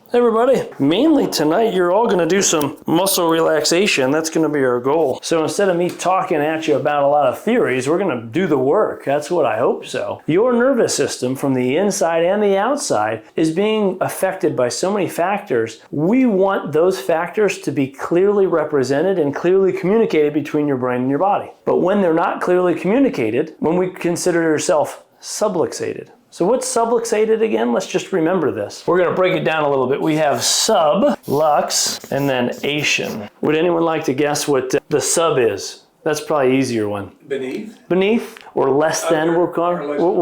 Hey everybody, mainly tonight you're all going to do some muscle relaxation. That's going to be our goal. So instead of me talking at you about a lot of theories, we're going to do the work. That's what I hope so. Your nervous system from the inside and the outside is being affected by so many factors. We want those factors to be clearly represented and clearly communicated between your brain and your body. But when they're not clearly communicated, when we consider yourself subluxated. So what's subluxated again? Let's just remember this. We're going to break it down a little bit. We have sub, lux, and then ation. Would anyone like to guess what the sub is? That's probably an easier one. Beneath? Beneath or less than, we'll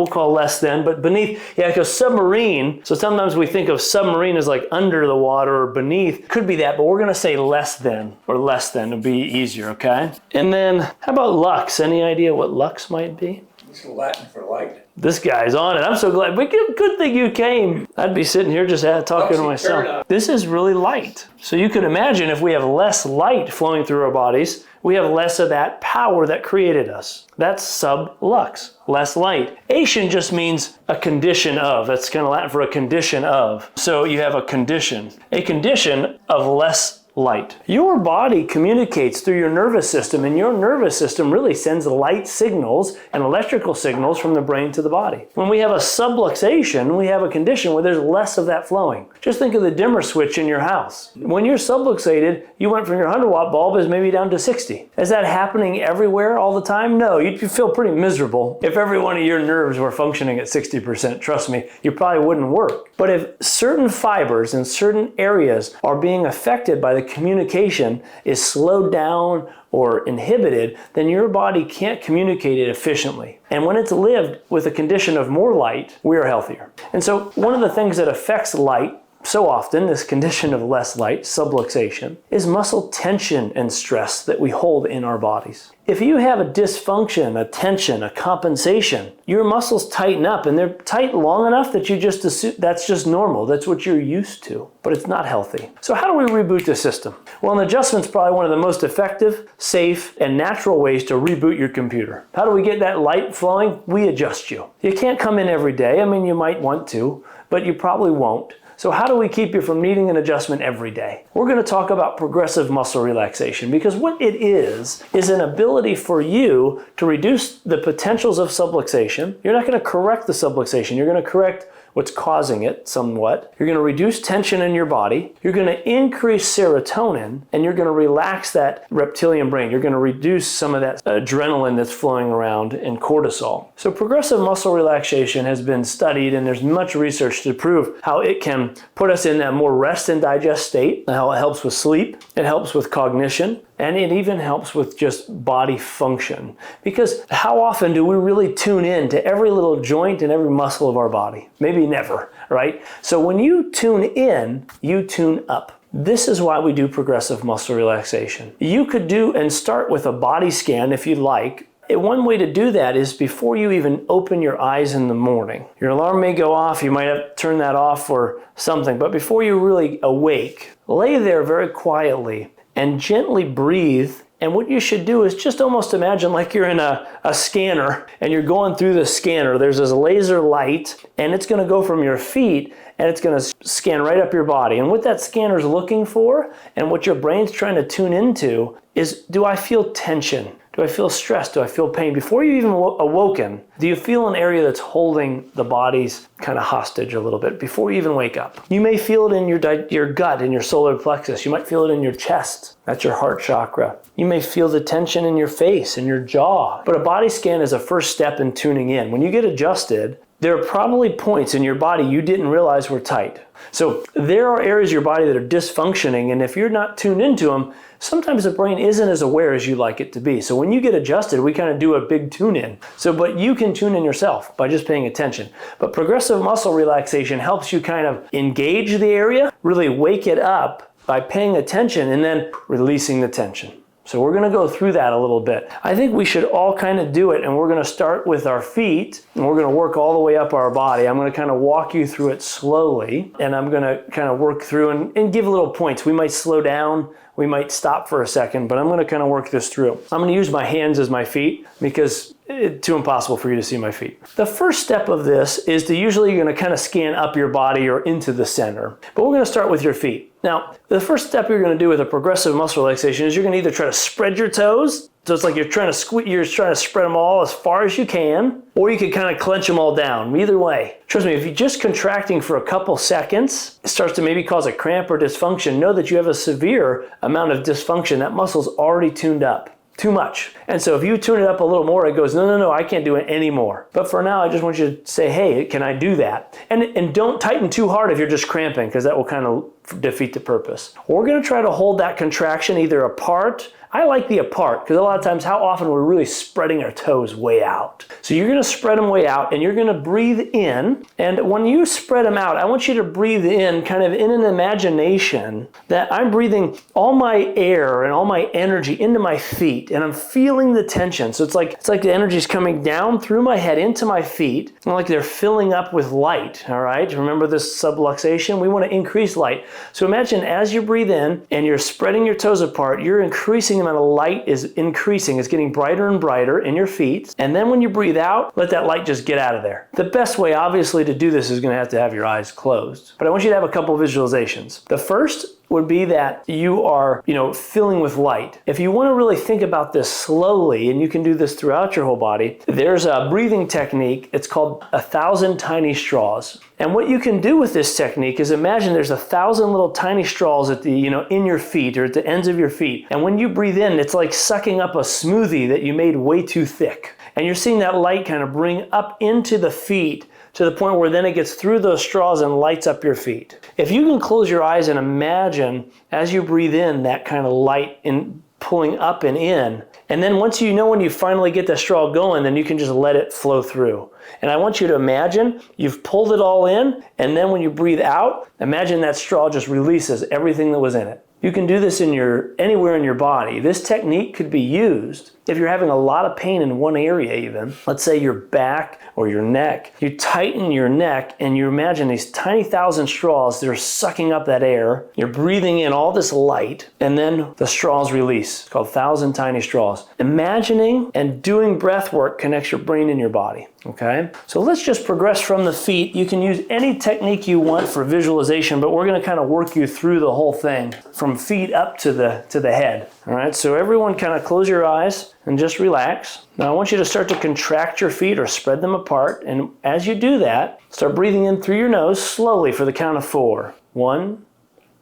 call less than, but beneath, yeah, because submarine, so sometimes we think of submarine as like under the water or beneath. Could be that, but we're going to say less than, or less than to be easier, okay? And then, how about lux? Any idea what lux might be? It's Latin for light. This guy's on it. I'm so glad. But good thing you came. I'd be sitting here just talking to myself. This is really light. So you can imagine if we have less light flowing through our bodies, we have less of that power that created us. That's sub-lux, less light. Ation just means a condition of. That's kind of Latin for a condition of. So you have a condition of less light. Your body communicates through your nervous system, and your nervous system really sends light signals and electrical signals from the brain to the body. When we have a subluxation, we have a condition where there's less of that flowing. Just think of the dimmer switch in your house. When you're subluxated, you went from your 100-watt bulb is maybe down to 60. Is that happening everywhere all the time? No, you'd feel pretty miserable if every one of your nerves were functioning at 60%. Trust me, you probably wouldn't work. But if certain fibers in certain areas are being affected by the communication is slowed down or inhibited, then your body can't communicate it efficiently. And when it's lived with a condition of more light, we are healthier. And so one of the things that affects light so often, this condition of less light, subluxation, is muscle tension and stress that we hold in our bodies. If you have a dysfunction, a tension, a compensation, your muscles tighten up, and they're tight long enough that you just assume that's just normal. That's what you're used to, but it's not healthy. So how do we reboot the system? Well, an adjustment's probably one of the most effective, safe, and natural ways to reboot your computer. How do we get that light flowing? We adjust you. You can't come in every day. I mean, you might want to, but you probably won't. So how do we keep you from needing an adjustment every day? We're going to talk about progressive muscle relaxation, because what it is an ability for you to reduce the potentials of subluxation. You're not going to correct the subluxation. You're going to correct what's causing it somewhat. You're going to reduce tension in your body. You're going to increase serotonin, and you're going to relax that reptilian brain. You're going to reduce some of that adrenaline that's flowing around and cortisol. So progressive muscle relaxation has been studied, and there's much research to prove how it can put us in that more rest and digest state, how it helps with sleep, it helps with cognition, and it even helps with just body function. Because how often do we really tune in to every little joint and every muscle of our body? Maybe never, right? So when you tune in, you tune up. This is why we do progressive muscle relaxation. You could do and start with a body scan if you'd like. One way to do that is before you even open your eyes in the morning. Your alarm may go off, you might have to turn that off or something, but before you really awake, lay there very quietly and gently breathe. And what you should do is just almost imagine like you're in a scanner and you're going through the scanner. There's this laser light, and it's going to go from your feet and it's going to scan right up your body. And what that scanner's looking for and what your brain's trying to tune into is, do I feel tension? Do I feel stress? Do I feel pain? Before you even awoken, do you feel an area that's holding the body's kind of hostage a little bit before you even wake up? You may feel it in your gut, in your solar plexus. You might feel it in your chest. That's your heart chakra. You may feel the tension in your face and your jaw. But a body scan is a first step in tuning in. When you get adjusted, there are probably points in your body you didn't realize were tight. So there are areas of your body that are dysfunctioning, and if you're not tuned into them, sometimes the brain isn't as aware as you'd like it to be. So when you get adjusted, we kind of do a big tune-in. But you can tune in yourself by just paying attention. But progressive muscle relaxation helps you kind of engage the area, really wake it up by paying attention and then releasing the tension. So we're going to go through that a little bit. I think we should all kind of do it, and we're going to start with our feet, and we're going to work all the way up our body. I'm going to kind of walk you through it slowly, and I'm going to kind of work through and give little points. We might slow down, we might stop for a second, but I'm going to kind of work this through. I'm going to use my hands as my feet because too impossible for you to see my feet. The first step of this is to usually you're going to kind of scan up your body or into the center. But we're going to start with your feet. Now, the first step you're going to do with a progressive muscle relaxation is you're going to either try to spread your toes. So it's like you're trying to spread them all as far as you can, or you can kind of clench them all down. Either way. Trust me, if you're just contracting for a couple seconds, it starts to maybe cause a cramp or dysfunction. Know that you have a severe amount of dysfunction. That muscle's already tuned up. Too much. And so if you tune it up a little more, it goes, no, I can't do it anymore. But for now, I just want you to say, hey, can I do that? And don't tighten too hard if you're just cramping, because that will kind of defeat the purpose. We're going to try to hold that contraction either apart. I like the apart, because a lot of times how often we're really spreading our toes way out. So you're going to spread them way out, and you're going to breathe in. And when you spread them out, I want you to breathe in kind of in an imagination that I'm breathing all my air and all my energy into my feet, and I'm feeling the tension. So it's like the energy is coming down through my head into my feet, and like they're filling up with light, all right? Remember this subluxation? We want to increase light. So imagine as you breathe in and you're spreading your toes apart, you're increasing the amount of light is increasing. It's getting brighter and brighter in your feet. And then when you breathe out, let that light just get out of there. The best way, obviously, to do this is going to have your eyes closed. But I want you to have a couple visualizations. The first would be that you are, filling with light. If you want to really think about this slowly, and you can do this throughout your whole body, there's a breathing technique. It's called 1,000 tiny straws. And what you can do with this technique is imagine there's 1,000 little tiny straws at the, in your feet or at the ends of your feet. And when you breathe in, it's like sucking up a smoothie that you made way too thick. And you're seeing that light kind of bring up into the feet to the point where then it gets through those straws and lights up your feet. If you can close your eyes and imagine as you breathe in that kind of light in pulling up and in, and then once when you finally get the straw going, then you can just let it flow through. And I want you to imagine you've pulled it all in, and then when you breathe out, imagine that straw just releases everything that was in it. You can do this anywhere in your body. This technique could be used if you're having a lot of pain in one area even. Let's say your back or your neck. You tighten your neck and you imagine these tiny 1,000 straws that are sucking up that air. You're breathing in all this light, and then the straws release. It's called 1,000 tiny straws. Imagining and doing breath work connects your brain and your body. Okay? So let's just progress from the feet. You can use any technique you want for visualization, but we're going to kind of work you through the whole thing from feet up to the head. All right? So everyone kind of close your eyes and just relax. Now I want you to start to contract your feet or spread them apart. And as you do that, start breathing in through your nose slowly for the count of 4. 1,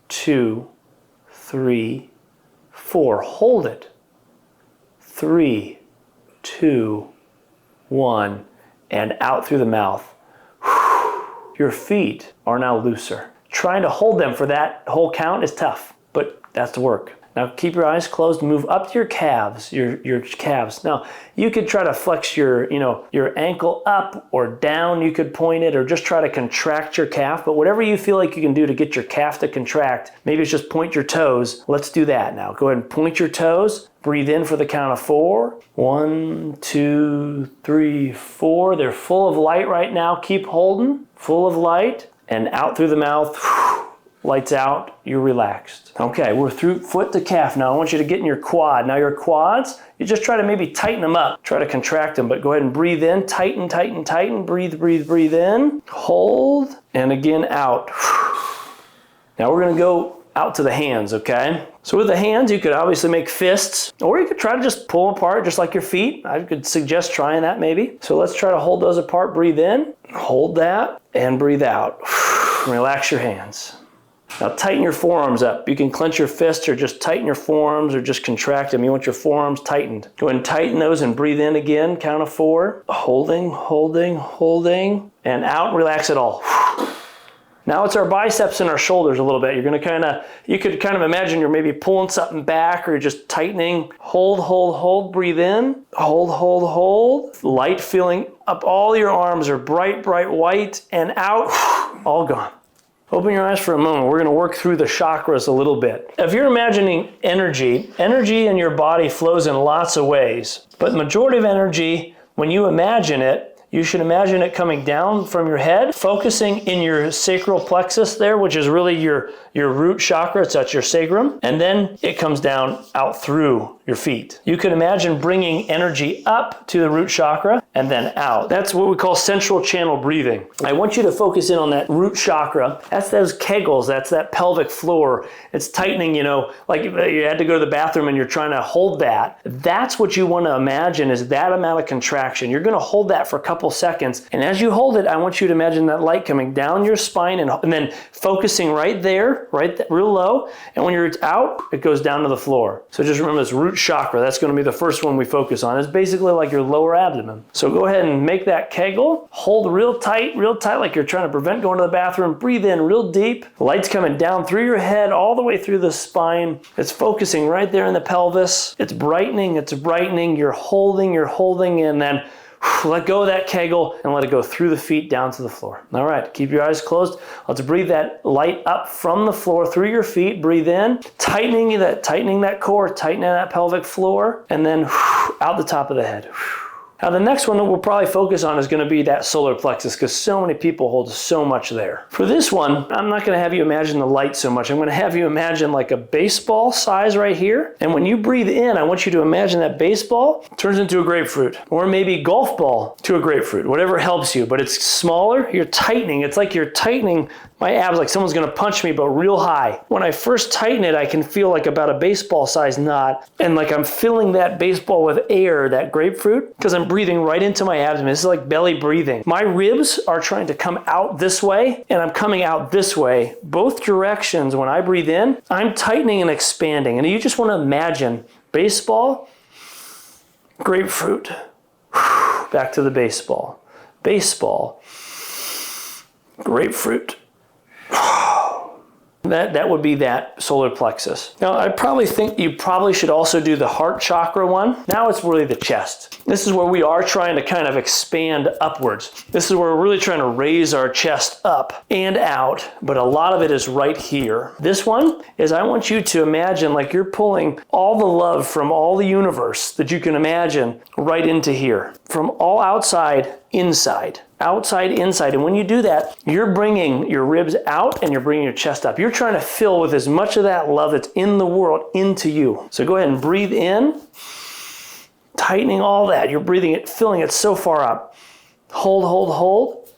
2, 3, 4. Hold it. 3, 2, 1. And out through the mouth. Your feet are now looser. Trying to hold them for that whole count is tough, but that's the work. Now keep your eyes closed, move up to your calves, your calves. Now you could try to flex your ankle up or down, you could point it, or just try to contract your calf, but whatever you feel like you can do to get your calf to contract, maybe it's just point your toes. Let's do that now. Go ahead and point your toes, breathe in for the count of 4. 1, 2, 3, 4. They're full of light right now. Keep holding, full of light, and out through the mouth. Lights out, you're relaxed. Okay, we're through foot to calf now. I want you to get in your quad. Now your quads, you just try to maybe tighten them up. Try to contract them, but go ahead and breathe in. Tighten, tighten, tighten. Breathe, breathe, breathe in. Hold, and again out. Now we're gonna go out to the hands, okay? So with the hands, you could obviously make fists, or you could try to just pull them apart just like your feet. I could suggest trying that maybe. So let's try to hold those apart. Breathe in, hold that, and breathe out. Relax your hands. Now tighten your forearms up. You can clench your fists or just tighten your forearms or just contract them. You want your forearms tightened. Go ahead and tighten those and breathe in again. Count of 4. Holding, holding, holding, and out. Relax it all. Now it's our biceps and our shoulders a little bit. You're gonna you could kind of imagine you're maybe pulling something back or you're just tightening. Hold, hold, hold, breathe in. Hold, hold, hold. Light filling up all your arms are bright, bright white, and out. All gone. Open your eyes for a moment. We're going to work through the chakras a little bit. If you're imagining energy in your body flows in lots of ways. But the majority of energy, when you imagine it, You should imagine it coming down from your head, focusing in your sacral plexus there, which is really your root chakra. It's at your sacrum. And then it comes down out through your feet. You can imagine bringing energy up to the root chakra and then out. That's what we call central channel breathing. I want you to focus in on that root chakra. That's those kegels. That's that pelvic floor. It's tightening, like you had to go to the bathroom and you're trying to hold that. That's what you want to imagine, is that amount of contraction. You're going to hold that for a couple seconds. And as you hold it, I want you to imagine that light coming down your spine and then focusing right there, real low. And when you're out, it goes down to the floor. So just remember this root chakra. That's going to be the first one we focus on. It's basically like your lower abdomen. So go ahead and make that kegel. Hold real tight, like you're trying to prevent going to the bathroom. Breathe in real deep. The light's coming down through your head, all the way through the spine. It's focusing right there in the pelvis. It's brightening. You're holding, and then let go of that kegel and let it go through the feet down to the floor. All right, keep your eyes closed. Let's breathe that light up from the floor through your feet. Breathe in, tightening that core, tightening that pelvic floor, and then out the top of the head. Now the next one that we'll probably focus on is going to be that solar plexus, because so many people hold so much there. For this one, I'm not going to have you imagine the light so much. I'm going to have you imagine like a baseball size right here. And when you breathe in, I want you to imagine that baseball turns into a grapefruit, or maybe golf ball to a grapefruit, whatever helps you. But it's smaller. You're tightening. It's like you're tightening my abs like someone's going to punch me, but real high. When I first tighten it, I can feel like about a baseball size knot, and like I'm filling that baseball with air, that grapefruit, because I'm breathing right into my abdomen. This is like belly breathing. My ribs are trying to come out this way, and I'm coming out this way. Both directions. When I breathe in, I'm tightening and expanding. And you just want to imagine baseball, grapefruit, back to the baseball, grapefruit. That would be that solar plexus. Now, I probably think you probably should also do the heart chakra one. Now it's really the chest. This is where we are trying to kind of expand upwards. This is where we're really trying to raise our chest up and out, but a lot of it is right here. This one is, I want you to imagine like you're pulling all the love from all the universe that you can imagine right into here. From all outside, inside. Outside, inside. And when you do that, you're bringing your ribs out and you're bringing your chest up. You're trying to fill with as much of that love that's in the world into you. So go ahead and breathe in, tightening all that. You're breathing it, filling it so far up. Hold.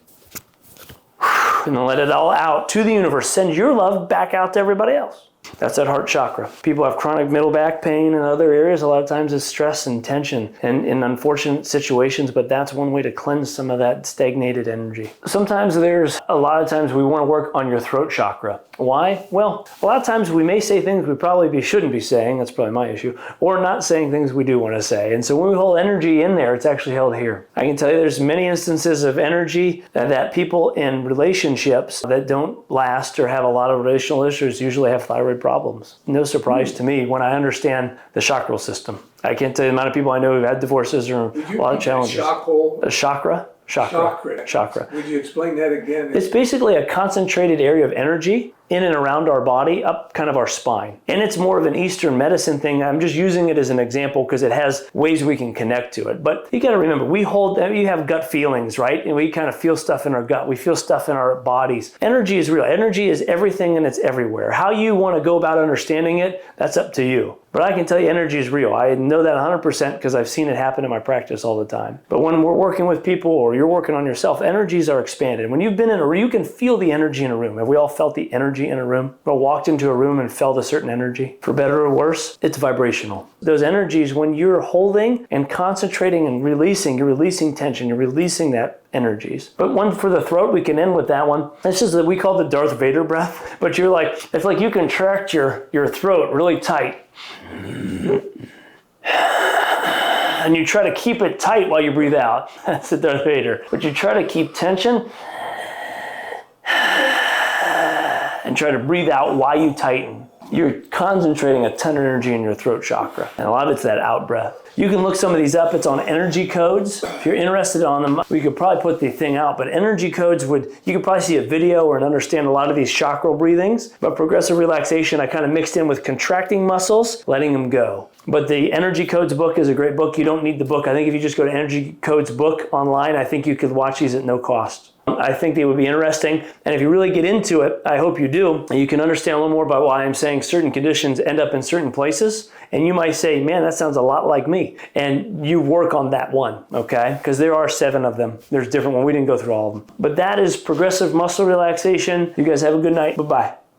And then let it all out to the universe. Send your love back out to everybody else. That's that heart chakra. People have chronic middle back pain and other areas. A lot of times it's stress and tension and in unfortunate situations, but that's one way to cleanse some of that stagnated energy. Sometimes a lot of times we want to work on your throat chakra. Why? Well, a lot of times we may say things we probably shouldn't be saying. That's probably my issue. Or not saying things we do want to say. And so when we hold energy in there, it's actually held here. I can tell you there's many instances of energy that people in relationships that don't last or have a lot of relational issues usually have thyroid problems. No surprise to me when I understand the chakral system. I can't tell you the amount of people I know who've had divorces or a lot of challenges. A chakra? Chakra. Would you explain that again? It's basically a concentrated area of energy in and around our body, up kind of our spine. And it's more of an Eastern medicine thing. I'm just using it as an example because it has ways we can connect to it. But you got to remember, you have gut feelings, right? And we kind of feel stuff in our gut. We feel stuff in our bodies. Energy is real. Energy is everything and it's everywhere. How you want to go about understanding it, that's up to you. But I can tell you energy is real. I know that 100% because I've seen it happen in my practice all the time. But when we're working with people or you're working on yourself, energies are expanded. When you've been in a room, you can feel the energy in a room. Have we all felt the energy in a room? We all walked into a room and felt a certain energy. For better or worse, it's vibrational. Those energies, when you're holding and concentrating and releasing, you're releasing tension, you're releasing that energies. But one for the throat, we can end with that one. This is what we call the Darth Vader breath. But it's like you contract your throat really tight. And you try to keep it tight while you breathe out. That's the Darth Vader. But you try to keep tension and try to breathe out while you tighten. You're concentrating a ton of energy in your throat chakra. And a lot of it's that out breath. You can look some of these up. It's on energy codes. If you're interested on them, we could probably put the thing out, but energy codes you could probably see a video or understand a lot of these chakral breathings. But progressive relaxation, I kind of mixed in with contracting muscles, letting them go. But the Energy Codes book is a great book. You don't need the book. I think if you just go to Energy Codes book online, I think you could watch these at no cost. I think they would be interesting. And if you really get into it, I hope you do, and you can understand a little more about why I'm saying certain conditions end up in certain places. And you might say, man, that sounds a lot like me. And you work on that one, okay? Because there are 7 of them. There's different ones. We didn't go through all of them. But that is progressive muscle relaxation. You guys have a good night. Bye-bye.